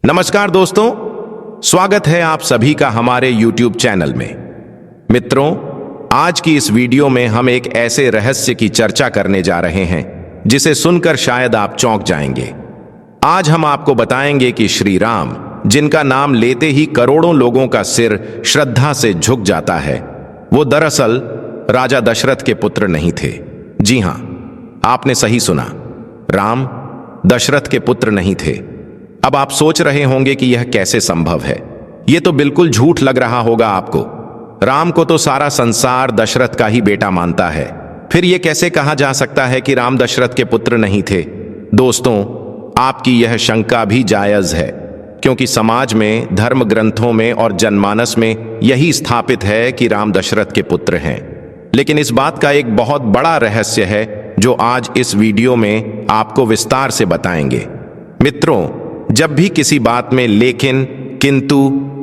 नमस्कार दोस्तों, स्वागत है आप सभी का हमारे YouTube चैनल में। मित्रों, आज की इस वीडियो में हम एक ऐसे रहस्य की चर्चा करने जा रहे हैं जिसे सुनकर शायद आप चौंक जाएंगे। आज हम आपको बताएंगे कि श्री राम, जिनका नाम लेते ही करोड़ों लोगों का सिर श्रद्धा से झुक जाता है, वो दरअसल राजा दशरथ के पुत्र नहीं थे। जी हां, आपने सही सुना, राम दशरथ के पुत्र नहीं थे। अब आप सोच रहे होंगे कि यह कैसे संभव है। यह तो बिल्कुल झूठ लग रहा होगा आपको। राम को तो सारा संसार दशरथ का ही बेटा मानता है, फिर यह कैसे कहा जा सकता है कि राम दशरथ के पुत्र नहीं थे। दोस्तों, आपकी यह शंका भी जायज है, क्योंकि समाज में, धर्म ग्रंथों में और जनमानस में यही स्थापित है कि राम दशरथ के पुत्र हैं। लेकिन इस बात का एक बहुत बड़ा रहस्य है जो आज इस वीडियो में आपको विस्तार से बताएंगे। मित्रों, जब भी किसी बात में लेकिन, किंतु,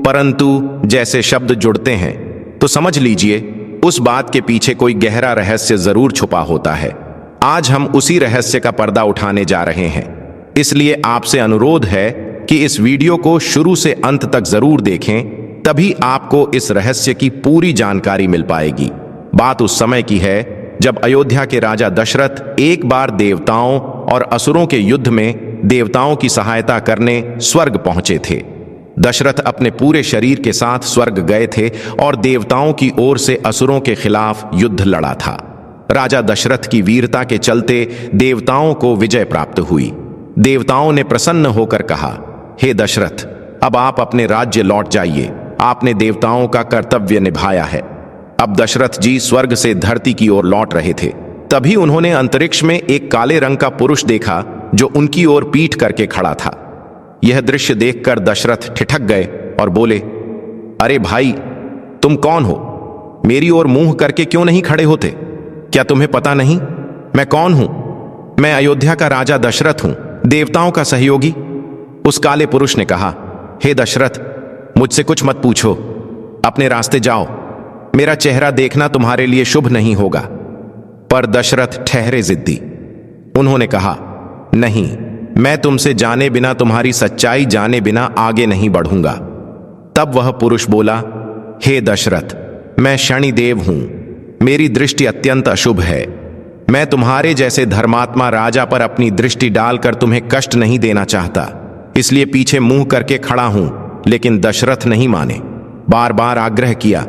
परंतु जैसे शब्द जुड़ते हैं तो समझ लीजिए उस बात के पीछे कोई गहरा रहस्य जरूर छुपा होता है। आज हम उसी रहस्य का पर्दा उठाने जा रहे हैं, इसलिए आपसे अनुरोध है कि इस वीडियो को शुरू से अंत तक जरूर देखें, तभी आपको इस रहस्य की पूरी जानकारी मिल पाएगी। बात उस समय की है जब अयोध्या के राजा दशरथ एक बार देवताओं और असुरों के युद्ध में देवताओं की सहायता करने स्वर्ग पहुंचे थे। दशरथ अपने पूरे शरीर के साथ स्वर्ग गए थे और देवताओं की ओर से असुरों के खिलाफ युद्ध लड़ा था। राजा दशरथ की वीरता के चलते देवताओं को विजय प्राप्त हुई। देवताओं ने प्रसन्न होकर कहा, हे दशरथ, अब आप अपने राज्य लौट जाइए, आपने देवताओं का कर्तव्य निभाया है। अब दशरथ जी स्वर्ग से धरती की ओर लौट रहे थे। तभी उन्होंने अंतरिक्ष में एक काले रंग का पुरुष देखा जो उनकी ओर पीठ करके खड़ा था। यह दृश्य देखकर दशरथ ठिठक गए और बोले, अरे भाई, तुम कौन हो? मेरी ओर मुंह करके क्यों नहीं खड़े होते? क्या तुम्हें पता नहीं मैं कौन हूं? मैं अयोध्या का राजा दशरथ हूं, देवताओं का सहयोगी। उस काले पुरुष ने कहा, हे दशरथ, मुझसे कुछ मत पूछो, अपने रास्ते जाओ, मेरा चेहरा देखना तुम्हारे लिए शुभ नहीं होगा। पर दशरथ ठहरे जिद्दी। उन्होंने कहा, नहीं, मैं तुमसे जाने बिना, तुम्हारी सच्चाई जाने बिना आगे नहीं बढ़ूंगा। तब वह पुरुष बोला, हे दशरथ, मैं शनिदेव हूं, मेरी दृष्टि अत्यंत अशुभ है। मैं तुम्हारे जैसे धर्मात्मा राजा पर अपनी दृष्टि डालकर तुम्हें कष्ट नहीं देना चाहता, इसलिए पीछे मुंह करके खड़ा हूं। लेकिन दशरथ नहीं माने, बार बार आग्रह किया,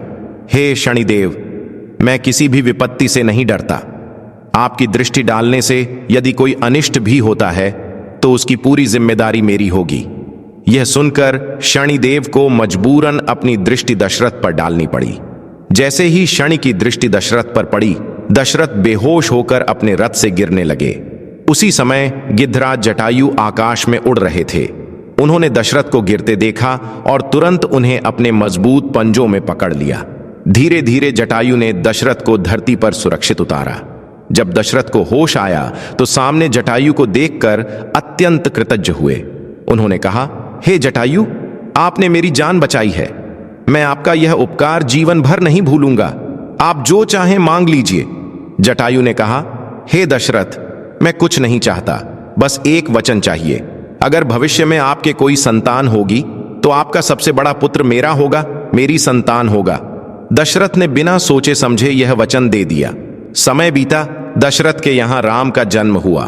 हे शनिदेव, मैं किसी भी विपत्ति से नहीं डरता। आपकी दृष्टि डालने से यदि कोई अनिष्ट भी होता है तो उसकी पूरी जिम्मेदारी मेरी होगी। यह सुनकर शनिदेव को मजबूरन अपनी दृष्टि दशरथ पर डालनी पड़ी। जैसे ही शनि की दृष्टि दशरथ पर पड़ी, दशरथ बेहोश होकर अपने रथ से गिरने लगे। उसी समय गिद्धराज जटायु आकाश में उड़ रहे थे। उन्होंने दशरथ को गिरते देखा और तुरंत उन्हें अपने मजबूत पंजों में पकड़ लिया। धीरे धीरे जटायु ने दशरथ को धरती पर सुरक्षित उतारा। जब दशरथ को होश आया तो सामने जटायु को देखकर अत्यंत कृतज्ञ हुए। उन्होंने कहा, हे जटायु, आपने मेरी जान बचाई है। मैं आपका यह उपकार जीवन भर नहीं भूलूंगा। आप जो चाहें मांग लीजिए। जटायु ने कहा, हे दशरथ, मैं कुछ नहीं चाहता, बस एक वचन चाहिए। अगर भविष्य में आपके कोई संतान होगी तो आपका सबसे बड़ा पुत्र मेरा होगा, मेरी संतान होगा। दशरथ ने बिना सोचे समझे यह वचन दे दिया। समय बीता, दशरथ के यहां राम का जन्म हुआ।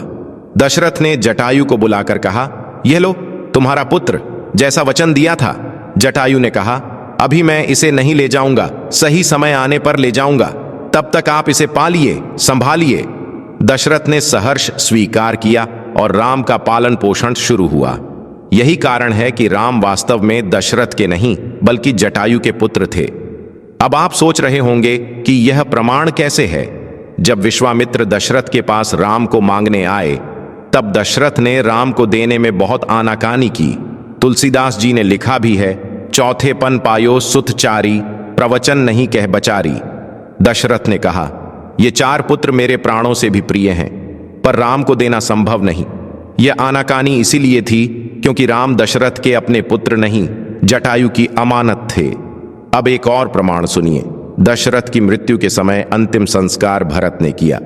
दशरथ ने जटायु को बुलाकर कहा, यह लो तुम्हारा पुत्र, जैसा वचन दिया था। जटायु ने कहा, अभी मैं इसे नहीं ले जाऊंगा, सही समय आने पर ले जाऊंगा, तब तक आप इसे पालिए, संभालिए। दशरथ ने सहर्ष स्वीकार किया और राम का पालन पोषण शुरू हुआ। यही कारण है कि राम वास्तव में दशरथ के नहीं बल्कि जटायु के पुत्र थे। अब आप सोच रहे होंगे कि यह प्रमाण कैसे है। जब विश्वामित्र दशरथ के पास राम को मांगने आए, तब दशरथ ने राम को देने में बहुत आनाकानी की। तुलसीदास जी ने लिखा भी है, चौथेपन पायो सुतचारी, प्रवचन नहीं कह बचारी। दशरथ ने कहा, ये चार पुत्र मेरे प्राणों से भी प्रिय हैं, पर राम को देना संभव नहीं। यह आनाकानी इसीलिए थी क्योंकि राम दशरथ के अपने पुत्र नहीं, जटायु की अमानत थे। अब एक और प्रमाण सुनिए। दशरथ की मृत्यु के समय अंतिम संस्कार भरत ने किया।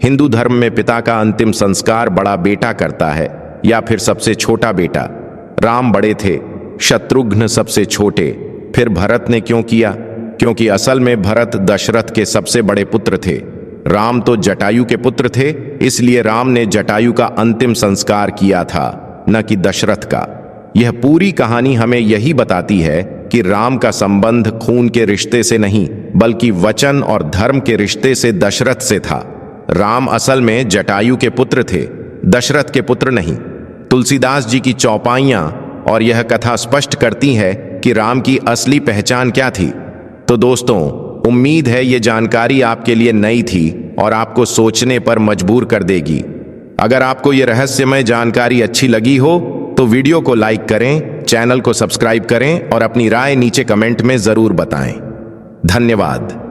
हिंदू धर्म में पिता का अंतिम संस्कार बड़ा बेटा करता है या फिर सबसे छोटा बेटा। राम बड़े थे, शत्रुघ्न सबसे छोटे। फिर भरत ने क्यों किया? क्योंकि असल में भरत दशरथ के सबसे बड़े पुत्र थे। राम तो जटायु के पुत्र थे, इसलिए राम ने जटायु का अंतिम संस्कार किया था, न कि दशरथ का। यह पूरी कहानी हमें यही बताती है कि राम का संबंध खून के रिश्ते से नहीं, बल्कि वचन और धर्म के रिश्ते से दशरथ से था। राम असल में जटायु के पुत्र थे, दशरथ के पुत्र नहीं। तुलसीदास जी की चौपाइयां और यह कथा स्पष्ट करती है कि राम की असली पहचान क्या थी। तो दोस्तों, उम्मीद है ये जानकारी आपके लिए नई थी और आपको सोचने पर मजबूर कर देगी। अगर आपको ये रहस्यमय जानकारी अच्छी लगी हो तो वीडियो को लाइक करें, चैनल को सब्सक्राइब करें और अपनी राय नीचे कमेंट में जरूर बताएं। धन्यवाद।